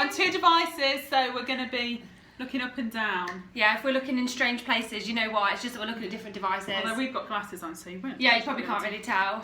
on 2 devices, so we're going to be looking up and down. Yeah, if we're looking in strange places, you know why? It's just that we're looking at different devices. Although we've got glasses on, so you won't. Yeah, you probably can't really tell.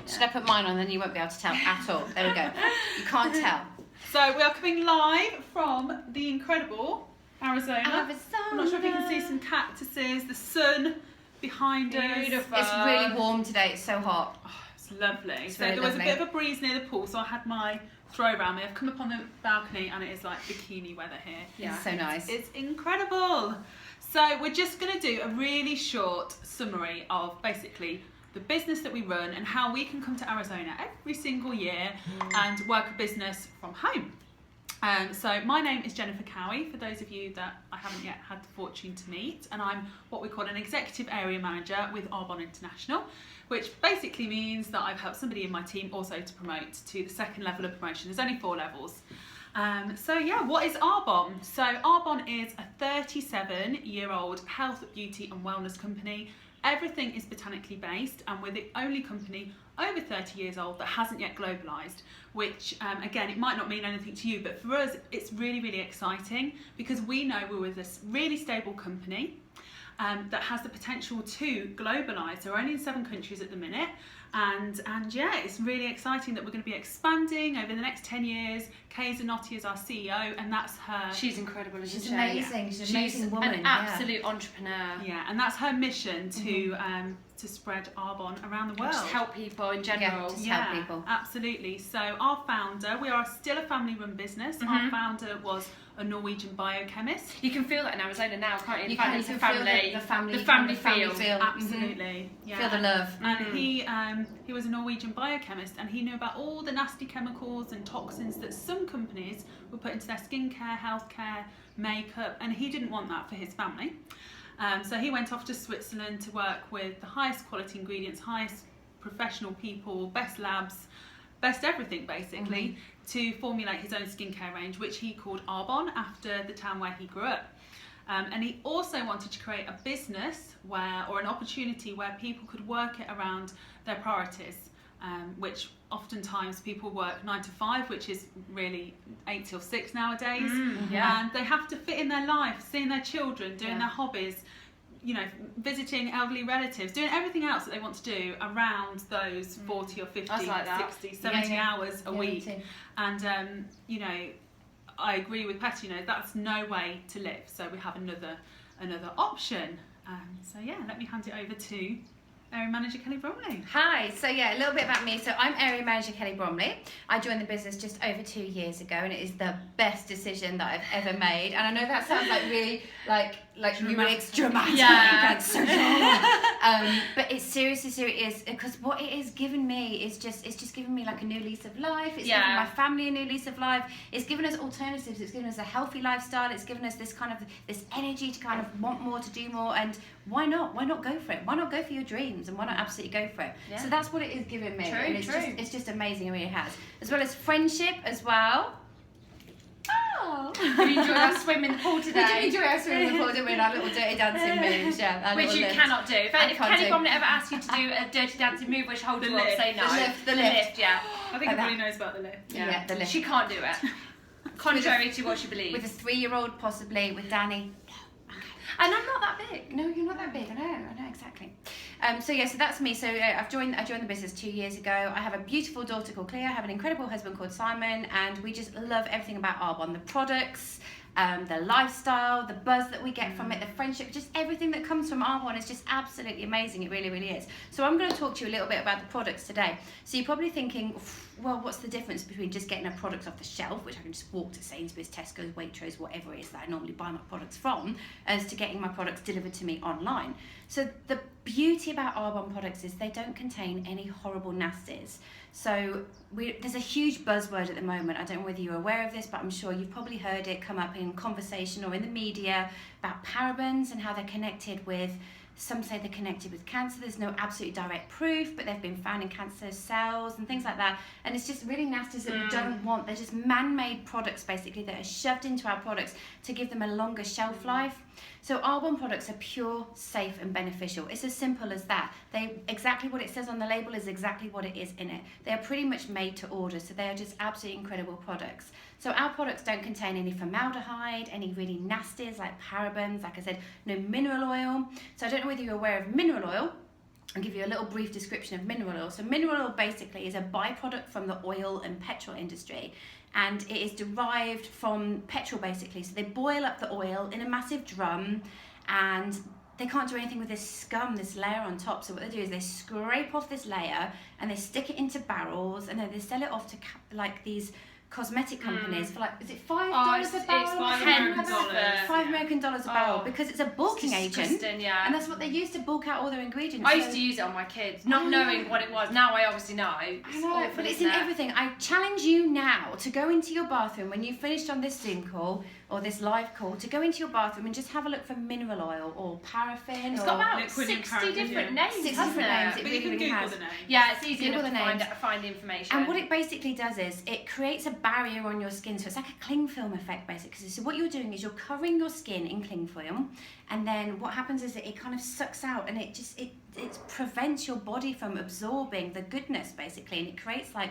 Should I put mine on, then you won't be able to tell at all. There we go. You can't tell. So we are coming live from the incredible Arizona. I'm not sure if you can see some cactuses, the sun behind us. Beautiful. It's really warm today. It's so hot. Oh, it's lovely. It's so really there was lovely. a bit of a breeze near the pool, so I had my throw around me. I've come up on the balcony and it is like bikini weather here. Yeah. It's so nice. It's incredible. So we're just going to do a really short summary of basically the business that we run and how we can come to Arizona every single year and work a business from home. So my name is Jennifer Cowie, for those of you that I haven't yet had the fortune to meet, and I'm what we call an executive area manager with Arbon International, which basically means that I've helped somebody in my team also to promote to the 2nd level of promotion. There's only 4 levels. So yeah, what is Arbon? So Arbon is a 37-year-old health, beauty and wellness company. Everything is botanically based, and we're the only company over 30 years old that hasn't yet globalised, which again, it might not mean anything to you, but for us it's really, really exciting because we know we're with this really stable company that has the potential to globalise. So we're only in 7 countries at the minute, and yeah, it's really exciting that we're going to be expanding over the next 10 years. Kay Zanotti is our CEO, and that's her. She's incredible, isn't she? She's amazing. She's an amazing woman. An absolute entrepreneur. Yeah, and that's her mission to spread Arbon around the world. Just help people in general. Help people. Absolutely. So our founder, we are still a family-run business. Our founder was a Norwegian biochemist. You can feel that in Arizona now, can't you? You The fact can it's a feel family. the family feel. feel. Absolutely. Yeah. Feel the love. And he was a Norwegian biochemist, and he knew about all the nasty chemicals and toxins that some companies would put into their skincare, healthcare, makeup, and he didn't want that for his family. So he went off to Switzerland to work with the highest quality ingredients, highest professional people, best labs, best everything basically, to formulate his own skincare range, which he called Arbon after the town where he grew up. And he also wanted to create a business or an opportunity where people could work it around their priorities, which oftentimes people work 9 to 5, which is really 8 till 6 nowadays. And they have to fit in their life, seeing their children, doing their hobbies, you know, visiting elderly relatives, doing everything else that they want to do around those 40 or 50, 60, 70 hours a week. And, you know, I agree with Patty, you know, that's no way to live. So we have another option. So yeah, let me hand it over to Area Manager Kelly Bromley. Hi, so yeah, a little bit about me. So I'm Area Manager Kelly Bromley. I joined the business just over 2 years ago, and it is the best decision that I've ever made. And I know that sounds like really like dramatic, like so but it's seriously serious, because what it has given me is it's just given me like a new lease of life. It's given my family a new lease of life. It's given us alternatives. It's given us a healthy lifestyle. It's given us this kind of this energy to kind of want more, to do more. And why not go for it? Why not go for your dreams, and why not absolutely go for it? So that's what it is giving me. True, and it's just amazing. It really has, as well as friendship as well. Oh. Did you enjoy our swim in the pool today? We did enjoy our swim in the pool, didn't we? And our little dirty dancing moves, Which you cannot do. If Kelly Bromley ever asks you to do a dirty dancing move which holds you up, say no. The lift, yeah. I think everybody knows about the lift. Yeah, the lift. She can't do it. Contrary to what she believes. With a 3-year-old, possibly, with Danny. And I'm not that big. No, you're not that big. I know exactly. So that's me. So I joined the business 2 years ago. I have a beautiful daughter called Cleo. I have an incredible husband called Simon, and we just love everything about Arbon. The products, the lifestyle, the buzz that we get from it, the friendship, just everything that comes from Arbon is just absolutely amazing. It really, really is. So I'm going to talk to you a little bit about the products today. So you're probably thinking, well, what's the difference between just getting a product off the shelf, which I can just walk to Sainsbury's, Tesco's, Waitrose, whatever it is that I normally buy my products from, as to getting my products delivered to me online. So the beauty about Arbon products is they don't contain any horrible nasties. So there's a huge buzzword at the moment. I don't know whether you're aware of this, but I'm sure you've probably heard it come up in conversation or in the media about parabens and how they're connected with Some say they're connected with cancer. There's no absolutely direct proof, but they've been found in cancer cells and things like that. And it's just really nasty that we don't want. They're just man-made products, basically, that are shoved into our products to give them a longer shelf life. So Arbonne products are pure, safe and beneficial. It's as simple as that. Exactly what it says on the label is exactly what it is in it. They are pretty much made to order, so they are just absolutely incredible products. So our products don't contain any formaldehyde, any really nasties like parabens, like I said, no mineral oil. So I don't know whether you're aware of mineral oil. I'll give you a little brief description of mineral oil. So mineral oil basically is a byproduct from the oil and petrol industry, and it is derived from petrol basically. So they boil up the oil in a massive drum, and they can't do anything with this scum, this layer on top. So what they do is they scrape off this layer and they stick it into barrels, and then they sell it off to like these cosmetic companies for like, is it $5 a barrel? It's $5 $5 a barrel, because it's a bulking agent, yeah. and that's what they use to bulk out all their ingredients. I used to use it on my kids, not knowing what it was. Now I obviously know. I know, but it's in everything. I challenge you now to go into your bathroom when you've finished on this Zoom call or this live call, to go into your bathroom and just have a look for mineral oil or paraffin. It's or got about liquid 60 different names, 60 hasn't different names. it? It But really, you can really Google has. the name. Yeah, it's easy Google enough the to find information. And what it basically does is it creates a barrier on your skin, so it's like a cling film effect basically. So what you're doing is you're covering your skin in cling film, and then what happens is that it kind of sucks out, and it prevents your body from absorbing the goodness basically, and it creates like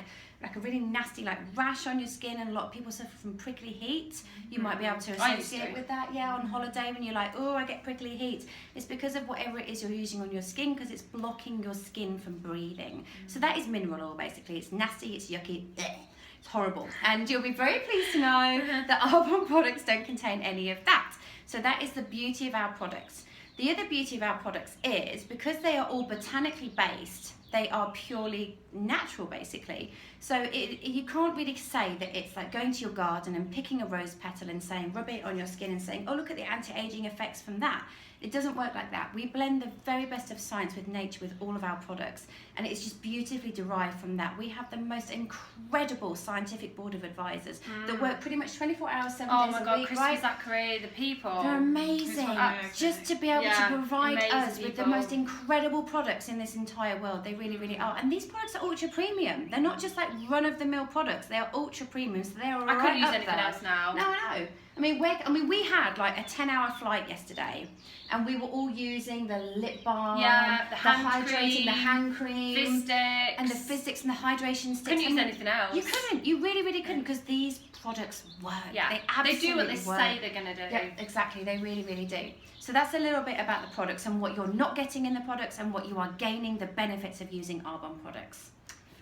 a really nasty like rash on your skin, and a lot of people suffer from prickly heat. You might be able to associate with that, on holiday when you're like, oh, I get prickly heat. It's because of whatever it is you're using on your skin, because it's blocking your skin from breathing. So that is mineral oil basically. It's nasty, it's yucky, it's horrible. And you'll be very pleased to know that Arbonne products don't contain any of that. So that is the beauty of our products. The other beauty of our products is, because they are all botanically based, they are purely natural basically. So you can't really say that it's like going to your garden and picking a rose petal and saying, rub it on your skin and saying, oh, look at the anti-aging effects from that. It doesn't work like that. We blend the very best of science with nature with all of our products, and it's just beautifully derived from that. We have the most incredible scientific board of advisors that work pretty much 24 hours, 7 days a week. Oh my God, Christopher Zachary, the people. They're amazing. Just to be able to provide us with the most incredible products in this entire world. They really, really are. And these products are ultra premium. They're not just like run-of-the-mill products. They are ultra premium, so they are I couldn't use anything else now. No, I know. We had like a 10-hour flight yesterday, and we were all using the lip balm, the hand hydrating, cream, the hand cream, fizz sticks, and the fizz sticks and the hydration sticks. Couldn't use anything else. You couldn't. You really, really couldn't, because these products work. Yeah, they absolutely do what they work. say they're gonna do. Yeah, exactly. They really, really do. So that's a little bit about the products and what you're not getting in the products and what you are gaining, the benefits of using Arbonne products.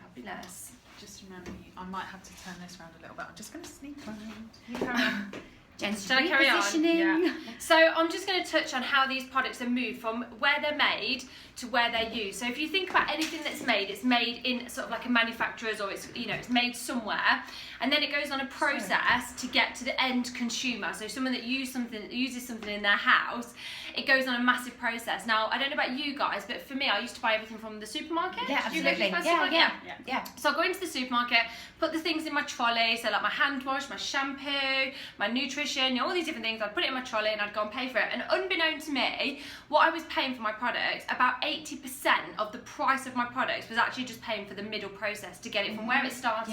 Fabulous. Just remember, I might have to turn this around a little bit. I'm just going to sneak around. You carry on. Jen's Shall I carry on? repositioning. Yeah. So I'm just going to touch on how these products are moved from where they're made to where they're used. So if you think about anything that's made, it's made in sort of like a manufacturer's, or it's it's made somewhere, and then it goes on a process to get to the end consumer. So someone that uses something in their house, it goes on a massive process. Now I don't know about you guys, but for me, I used to buy everything from the supermarket. Yeah, Do you go to the absolutely. supermarket? Yeah. So I'll go into the supermarket, put the things in my trolley, so like my hand wash, my shampoo, my nutrition, all these different things. I'd put it in my trolley and I'd go and pay for it. And unbeknown to me, what I was paying for my products, about 80% of the price of my products was actually just paying for the middle process to get it from where it started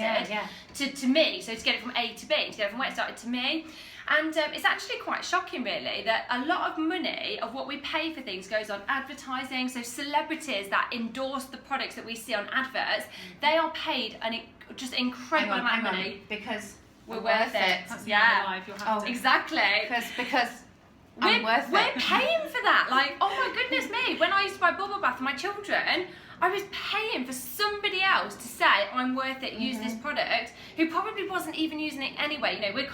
to me. So to get it from A to B, to get it from where it started to me. And it's actually quite shocking really that a lot of money of what we pay for things goes on advertising. So celebrities that endorse the products that we see on adverts, they are paid an just incredible amount of money. Because we're worth it. That's Yeah. life. You'll have to. Exactly. Because I'm worth it. We're paying for that. Like, oh my goodness me. When I used to buy bubble bath for my children, I was paying for somebody else to say I'm worth it, use this product, who probably wasn't even using it anyway. We're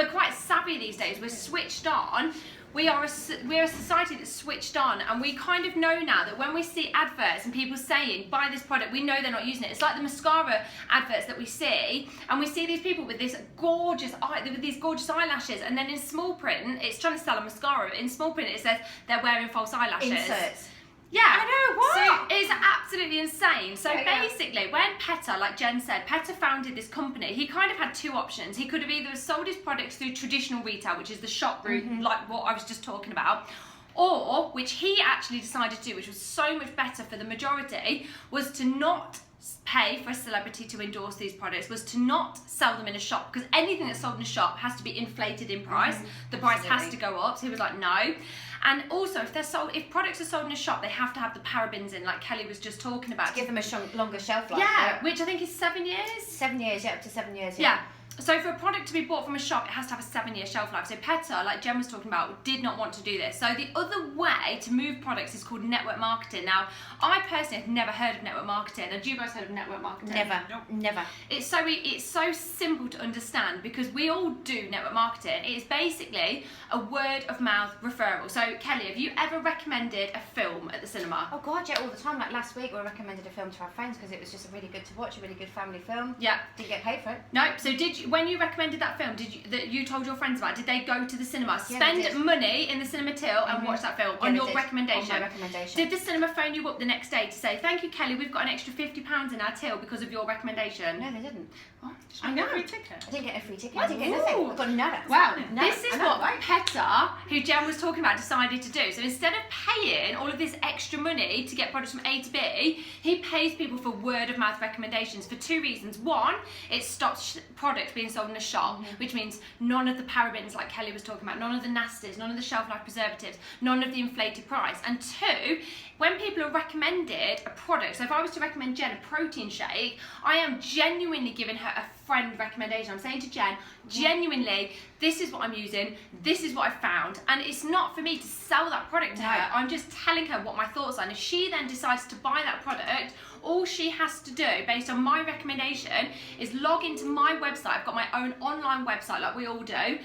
quite savvy these days. We're switched on. We're a society that's switched on, and we kind of know now that when we see adverts and people saying buy this product, we know they're not using it. It's like the mascara adverts that we see, and we see these people with these gorgeous eyelashes, and then in small print it's trying to sell a mascara. In small print it says they're wearing false eyelashes. Inserts. Yeah, I know, what? So it's absolutely insane. So basically, when Petter, like Jen said, Petter founded this company, he kind of had two options. He could have either sold his products through traditional retail, which is the shop route, like what I was just talking about, Or, which he actually decided to do, which was so much better for the majority, was to not pay for a celebrity to endorse these products, was to not sell them in a shop, because anything that's sold in a shop has to be inflated in price. The price has to go up. So he was like, no. And also, if products are sold in a shop, they have to have the parabens in, like Kelly was just talking about. To give them a longer shelf life. Yeah, which I think is 7 years. 7 years, yeah, up to 7 years. Yeah. So for a product to be bought from a shop, it has to have a 7-year shelf life. So PETA, like Jen was talking about, did not want to do this. So the other way to move products is called network marketing. Now, I personally have never heard of network marketing. Have you guys heard of network marketing? Never. Nope. Never. It's so simple to understand because we all do network marketing. It is basically a word of mouth referral. So Kelly, have you ever recommended a film at the cinema? Oh God, yeah, all the time. Like last week, we recommended a film to our friends because it was just really good to watch, a really good family film. Yeah. Didn't get paid for it. No. So when you recommended that film, that you told your friends about, did they go to the cinema, Yeah, spend money in the cinema till and watch that film on your recommendation? On my recommendation. Did the cinema phone you up the next day to say, thank you, Kelly, we've got an extra £50 in our till because of your recommendation? No, they didn't. Oh, I know. Free ticket. I didn't get a free ticket. What? I didn't get nothing. Ooh. I got nada. Wow, Nada. this is I know, what right? PETA, who Jen was talking about, decided to do. So instead of paying all of this extra money to get products from A to B, he pays people for word of mouth recommendations for 2 reasons. One, it stops products being sold in a shop, which means none of the parabens like Kelly was talking about, none of the nasties, none of the shelf life preservatives, none of the inflated price. And 2, when people are recommended a product, so if I was to recommend Jen a protein shake, I am genuinely giving her a friend recommendation. I'm saying to Jen, genuinely, this is what I'm using, this is what I found, and it's not for me to sell that product to her. I'm just telling her what my thoughts are, and if she then decides to buy that product, all she has to do, based on my recommendation, is log into my website. I've got my own online website, like we all do.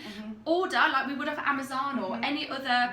Order, like we would have Amazon or any other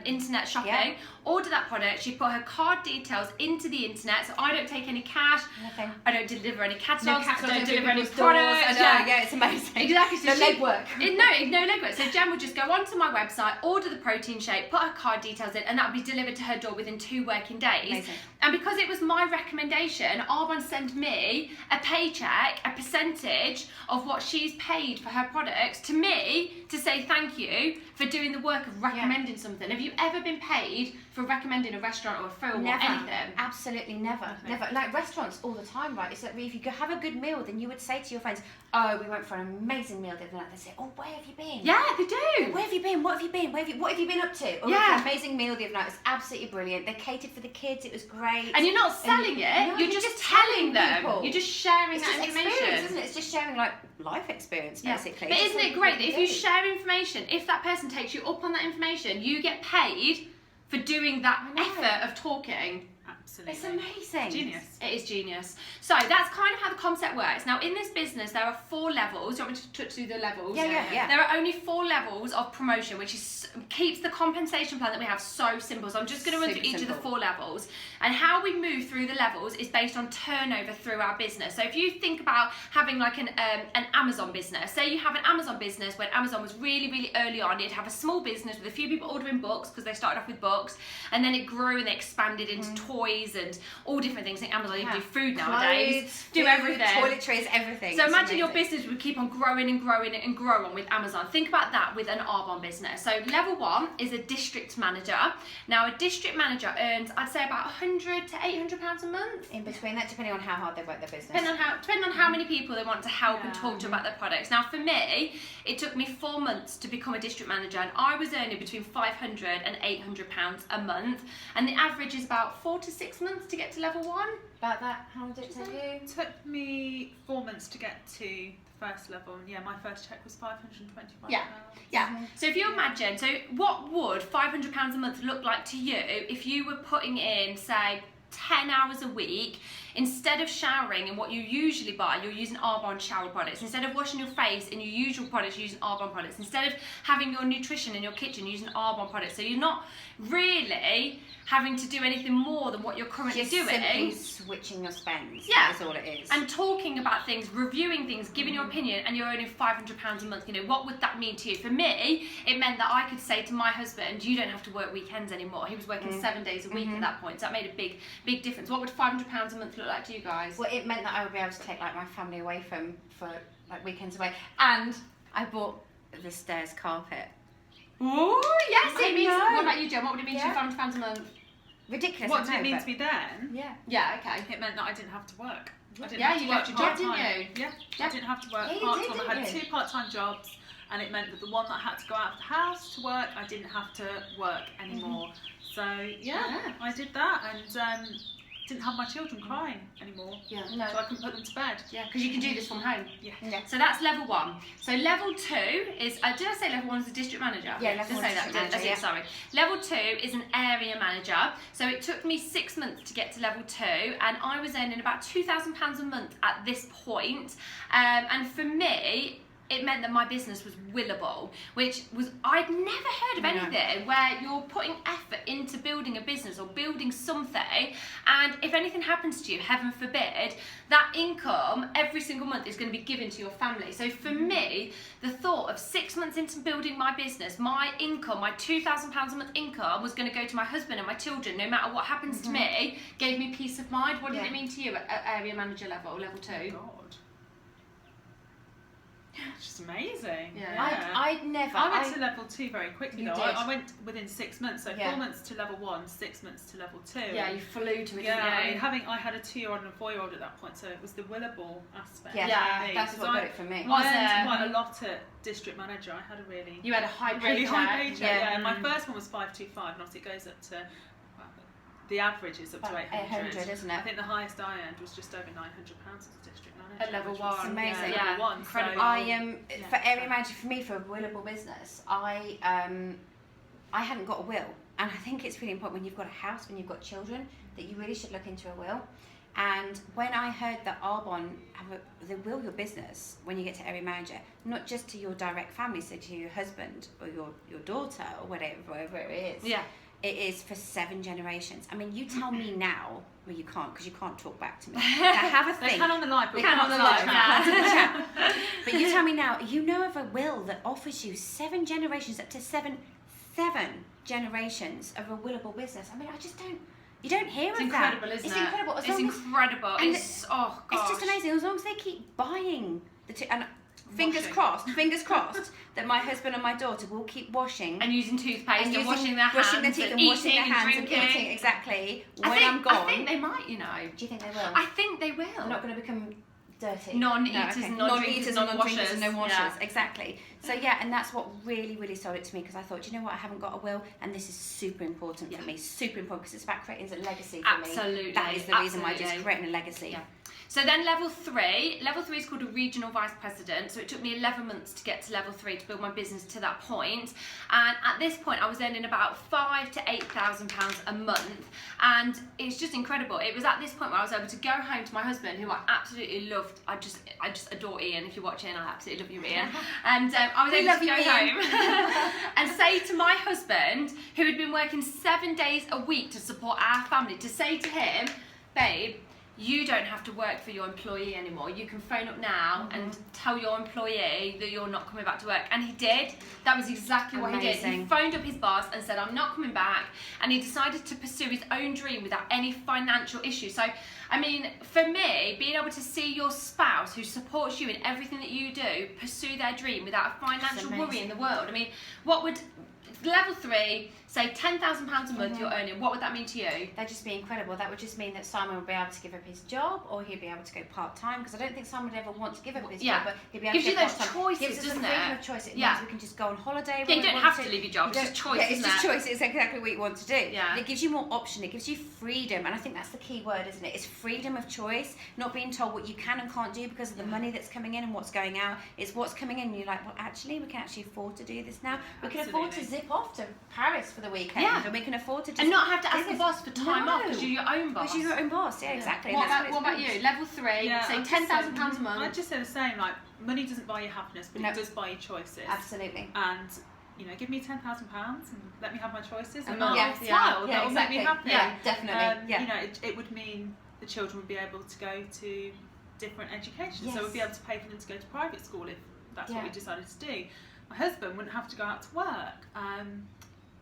internet shopping. Order that product. She put her card details into the internet, so I don't take any cash. Nothing. I don't deliver any catalogs. catalogs, I don't deliver any people's doors. products. Yeah, it's amazing. Exactly. So No she- legwork. No legwork. So Jen would just go onto my website, order the protein shake, put her card details in, and that would be delivered to her door within 2 working days. Amazing. And because it was my recommendation, Arbon sent me a paycheck, a percentage of what she's paid for her products to me to say thank you for doing the work of recommending something. Have you ever been paid for recommending a restaurant or a film Never. or anything? Absolutely never. Never. Like restaurants all the time, right? It's like if you go have a good meal, then you would say to your friends, oh, we went for an amazing meal the other night. They say, oh, where have you been? Yeah, they do. Where have you been? What have you been? What have you been up to? Oh, Yeah. It was an amazing meal the other night. It was absolutely brilliant. They catered for the kids. It was great. And you're not selling it, No, you're just telling them. people. You're just sharing It's that just experience, information. isn't it? It's just sharing like life experience, Yeah. basically. But It's isn't just it what great that people if you do. share information, if that person takes you up on that information, you get paid for doing that I know. effort of talking? Absolutely. It's amazing. Genius. It is genius. So that's kind of how the concept works. Now in this business there are 4 levels. Do you want me to touch through the levels? Yeah. There are only 4 levels of promotion, which is keeps the compensation plan that we have so simple. So I'm just going to run through each of the 4 levels. And how we move through the levels is based on turnover through our business. So if you think about having like an Amazon business, say you have an Amazon business when Amazon was really, really early on, you'd have a small business with a few people ordering books because they started off with books, and then it grew and they expanded into toys and all different things. I think Amazon even do food nowadays, Clothes, do food, everything. Toiletries, everything. So It's imagine your amazing. business would keep on growing and growing and grow on with Amazon. Think about that with an Arbon business. So level 1 is a district manager. Now a district manager earns, I'd say, about £100 to £800 a month. In between that, depending on how hard they work their business. Depending on how many people they want to help and talk to about their products. Now for me, it took me 4 months to become a district manager, and I was earning between £500 and £800 a month, and the average is about 4 to 6 months to get to level 1. About that, how long did it take you? It took me 4 months to get to the first level. Yeah, my first check was £525. Yeah. So if you imagine, so what would £500 a month look like to you if you were putting in, say, 10 hours a week? Instead of showering in what you usually buy, you're using Arbonne shower products. Instead of washing your face in your usual products, you're using Arbonne products. Instead of having your nutrition in your kitchen, you're using Arbonne products. So you're not really having to do anything more than what you're currently Just doing. simply switching your spends. Yeah. That's all it is. And talking about things, reviewing things, giving your opinion, and you're earning £500 a month. You know, what would that mean to you? For me, it meant that I could say to my husband, you don't have to work weekends anymore. He was working 7 days a week at that point, so that made a big difference. What would £500 a month look like to you guys? Well, it meant that I would be able to take like my family away for like weekends away, and I bought the stairs carpet. Oh, yes, I it means. know. What about you, Jen? What would it mean to you, £500 a month? Ridiculous. What I did know, it mean but- to me then? Yeah. Yeah, okay. It meant that I didn't have to work. I didn't Yeah, have to you work left your job, part-time. didn't you? Yeah, Yeah. I didn't have to work Yeah, you part-time. did, I had didn't you? 2 part-time jobs, and it meant that the one that had to go out of the house to work, I didn't have to work anymore. So Yeah. I did that, and didn't have my children crying anymore. Yeah. No. So I couldn't put them to bed. Yeah, because you can do this from home. Yeah. Yeah. So that's level 1. So level 2 is, did I say level 1 is the district manager? Yeah, level Did I one say is that? district manager, That's it, yeah. sorry. Level 2 is an area manager. So it took me 6 months to get to level 2, and I was earning about £2,000 a month at this point. And for me, it meant that my business was willable, which was, I'd never heard of No. anything where you're putting effort into building a business or building something, and if anything happens to you, heaven forbid, that income every single month is going to be given to your family. So for me, the thought of 6 months into building my business, my income, my £2,000 a month income was going to go to my husband and my children, no matter what happens to me, gave me peace of mind. What did Yeah. it mean to you at area manager level, level 2? God. It's just amazing. Yeah. I'd never. I went to level 2 very quickly You though. did. I went within 6 months, so Yeah. 4 months to level 1, 6 months to level 2. Yeah, you flew to it. Yeah, I didn't mean, you? I had a 2-year-old and a 4-year-old at that point, so it was the willable aspect. Yeah, Yeah, for me, that's 'cause what I, got it for me. Was I it? earned quite a lot at district manager. I had a really, You had a high really paycheck. high paycheck. Yeah, my Mm. first one was 525, and obviously it goes up to. Well, the average is up to About 800. 800, isn't it? I think the highest I earned was just over £900 as a district manager. At level which was- one. It's amazing. Yeah, Yeah, level 1. incredible. So, I Yeah. for area manager for me for a willable business, I hadn't got a will, and I think it's really important when you've got a house, when you've got children, that you really should look into a will. And when I heard that Arbonne they will your business when you get to area manager, not just to your direct family, so to your husband or your daughter or whatever it is. Yeah. It is for 7 generations. I mean, you tell me now. Well, you can't because you can't talk back to me. Now have a They think. can on the live, but They we can can't on the start live, chat. yeah. But you tell me now, you know of a will that offers you 7 generations, up to seven generations of a willable business. I mean, I just don't, you don't hear It's of incredible, that. isn't It's it? incredible. As It's long as, incredible. and It's, oh, gosh. it's just amazing. As long as they keep buying the and fingers Washing. crossed that my husband and my daughter will keep washing And using toothpaste and, using- washing their hands washing their teeth and and eating washing their hands and and drinking. eating, exactly. When I think, I'm gone, I think they might, you know. do you think they will? I think they will. They're not going to become dirty. Non-eaters and non-drinkers and non-drinkers and non-washers. non-washers. Yeah. Exactly. So yeah, and that's what really, really sold it to me, because I thought, you know what, I haven't got a will, and this is super important for Yeah. me. Super important, because it's about creating a legacy for me. Absolutely. That is the reason why, just Absolutely. creating a legacy. Yeah. So then level 3 is called a regional vice president. So it took me 11 months to get to level 3 to build my business to that point. And at this point I was earning about £5,000 to £8,000 a month. And it's just incredible. It was at this point where I was able to go home to my husband, who I absolutely loved. I just adore Ian. If you're watching, I absolutely love you, Ian. And I was We able love to go you, Ian. home and say to my husband, who had been working 7 days a week to support our family, to say to him, babe, you don't have to work for your employee anymore. You can phone up now and tell your employee that you're not coming back to work. And he did. That was exactly what he did. He Amazing. phoned up his boss and said, I'm not coming back. And he decided to pursue his own dream without any financial issue. So, I mean, for me, being able to see your spouse who supports you in everything that you do, pursue their dream without a financial worry amazing. in the world. I mean, what would level 3, say £10,000 a month you're earning, what would that mean to you? That'd just be incredible. That would just mean that Simon would be able to give up his job, or he'd be able to go part-time, because I don't think Simon would ever want to give up his Yeah. job, but he'd be able Gives to you go those part-time. choices, Gives us the doesn't freedom it? of choice. It Yeah. means we can just go on holiday Yeah, when you we don't want have to leave your job, You it's just don't- choice, Yeah, it's isn't just it? choice. It's exactly what you want to do. Yeah. And it gives you more option. It gives you freedom, and I think that's the key word, isn't it? It's freedom of choice, not being told what you can and can't do because of the money that's coming in and what's going out. It's what's coming in, and you're like, well, actually, we can actually afford to do this now. We can afford to Absolutely. zip off to Paris for the weekend, Yeah. and we can afford to just And not have to do ask the this. boss for time off because No. you're your own boss. Because you're your own boss. Yeah, exactly. What That's about, what about it's you? Level 3, Yeah, say I'd just £10,000 say- a month. I'd just say the same. Like, money doesn't buy you happiness, but No. it does buy you choices. Absolutely. And you know, give me £10,000 and let me have my choices, and And I'll yeah, smile. yeah, That will make me happy. Yeah, definitely. Yeah. You know, it would mean the children would be able to go to different education, Yes. so we'd be able to pay for them to go to private school if that's what Yeah. we decided to do. My husband wouldn't have to go out to work.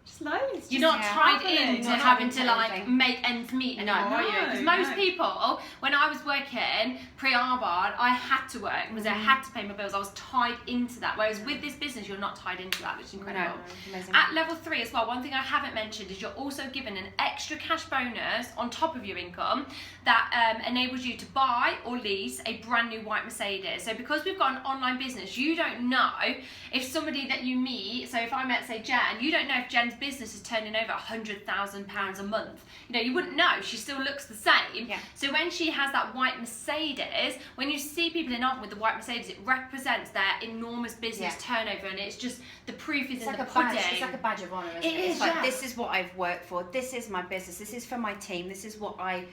Just loads. You're not tied happening. into Not having into to like anything. make ends meet No. anymore, are you? Because most people, when I was working pre-Arbon, I had to work because I had to pay my bills. I was tied into that. Whereas with this business, you're not tied into that, which is incredible. Amazing. At level 3 as well, one thing I haven't mentioned is you're also given an extra cash bonus on top of your income that enables you to buy or lease a brand new white Mercedes. So because we've got an online business, you don't know if somebody that you meet, so if I met, say, Jen, you don't know if Jen's business is turning over £100,000 a month. You know, you wouldn't know. She still looks the same. Yeah. So when she has that white Mercedes, when you see people in Arbon with the white Mercedes, it represents their enormous business turnover, and it's just the proof is It's in like the a pudding. badge. It's like a badge of honour, isn't It it? is, It's like yeah. this is what I've worked for. This is my business. This is for my team. This is what I've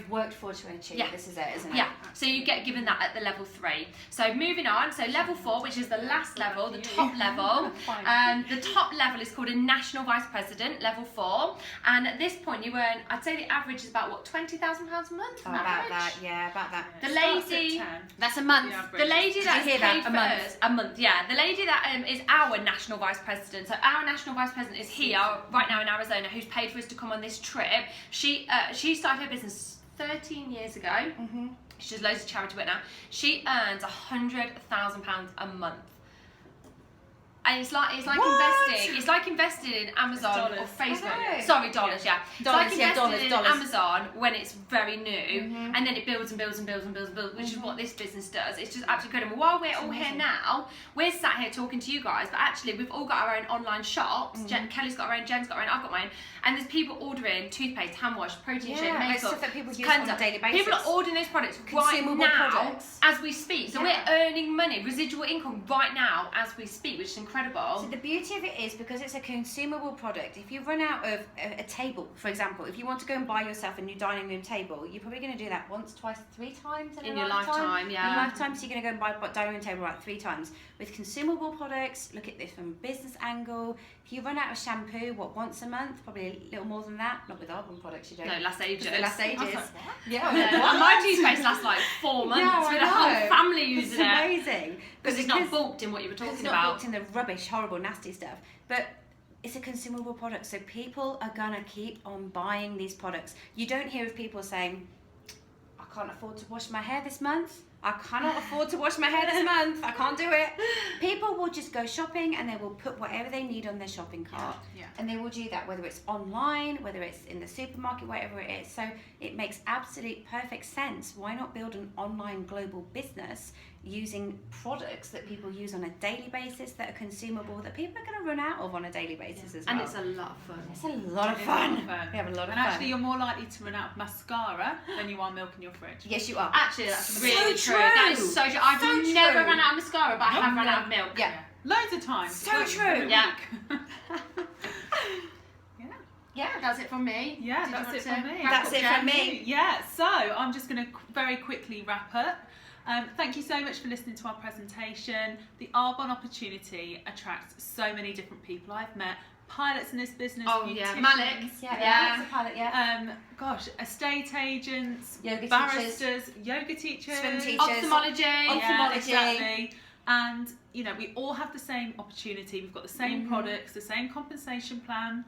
worked for to achieve. Yeah. This is it, isn't it? Yeah, so you get given that at the level 3. So moving on, so level 4, which is the last level, the top level. The top level is called a national vice president, level 4. And at this point, you earn, I'd say the average is about, what, £20,000 a month? Oh, about that. Yeah, about that. The Starts at lady, 10. That's a month. the lady Did you that's hear that? paid A for month. us, a month, yeah. The lady that is our national vice president. So our national vice president is here right now in Arizona, who's paid for us to come on this trip. She started her business 13 years ago. Mm-hmm. She does loads of charity work now. She earns £100,000 a month. And it's like What? investing. It's like investing in Amazon or Dollars. Facebook. I know. Sorry, dollars. Yeah. Dollars, it's like yeah, investing dollars. in Amazon when it's very new, Mhm. and then it builds and builds and builds and builds and builds, which is what this business does. It's just absolutely incredible. While we're all here now, we're sat here talking to you guys, but actually we've all got our own online shops. Kelly's got her own, Jen's got her own, I've got mine, and there's people ordering toothpaste, hand wash, protein shake, Yeah, like makeup, stuff that people use cleanser. on a daily basis. People are ordering those products right Consumable now products. as we speak. So Yeah. we're earning money, residual income right now as we speak, which is incredible. So the beauty of it is, because it's a consumable product, if you run out of a table, for example, if you want to go and buy yourself a new dining room table, you're probably going to do that once, twice, 3 times In your lifetime, yeah. In your lifetime, so you're going to go and buy a dining room table like 3 times. With consumable products, look at this from a business angle. If you run out of shampoo, once a month? Probably a little more than that. Not with Arbon products, you don't. No, last ages. They last ages. I was like, what? Yeah. My toothpaste lasts like 4 months Yeah, with I a whole know. family It's using it. amazing. Because it's not bulked in what you were It's talking not about. booked in the rubbish, horrible, nasty stuff. But it's a consumable product, so people are gonna keep on buying these products. You don't hear of people saying, I can't afford to wash my hair this month. I cannot afford to wash my hair this month. I can't do it. People will just go shopping and they will put whatever they need on their shopping cart. Yeah. And they will do that, whether it's online, whether it's in the supermarket, whatever it is. So it makes absolute perfect sense. Why not build an online global business using products that people use on a daily basis that are consumable, that people are going to run out of on a daily basis as well. And it's a lot of fun. It's a lot of It is fun. a lot of fun. We have a lot of And fun. actually, you're more likely to run out of mascara than you are milk in your fridge. Yes, you are. Actually, that's So really true. That is so true. I've So never true. run out of mascara, but I Nope. have run out of milk. Yeah. Loads of times. So Like, true. every Yeah. week. Yeah, that's it from me. Yeah, Did you that's want it to from me. wrap That's up, it Jen? from me. Yeah, so I'm just going to very quickly wrap up. Thank you so much for listening to our presentation. The Arbon opportunity attracts so many different people. I've met pilots in this business, Oh, yeah. beauticians, Malik. Yeah. It's a pilot, yeah. gosh, estate agents, Yoga teachers. barristers, yoga teachers, Swim teachers. Ophthalmology. Op- Yeah, ophthalmology. exactly. And you know, we all have the same opportunity. We've got the same products, the same compensation plan.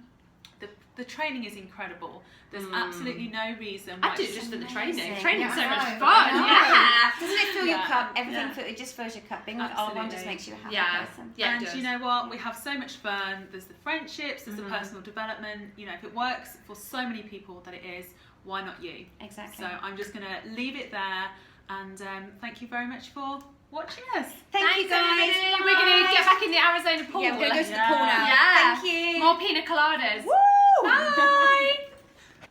The training is incredible. There's absolutely no reason why I do it it's just for the amazing. training. Training's so Yeah, I much know. fun. I know. Yeah. Doesn't it fill your Yeah. cup? Everything, Yeah. it just fills your cup. Being with Absolutely. Arbon just makes you a happy Yeah. person. Yeah, it and does. you know what? We have so much fun. There's the friendships, there's the personal development. You know, if it works for so many people that it is, why not you? Exactly. So I'm just going to leave it there. And thank you very much for watching us. Thank you Thanks, guys. everybody. We're going to get back in the Arizona pool. Yeah, we're going to go to the Yeah. pool now. Yeah. Thank you. More pina coladas. Woo! Bye.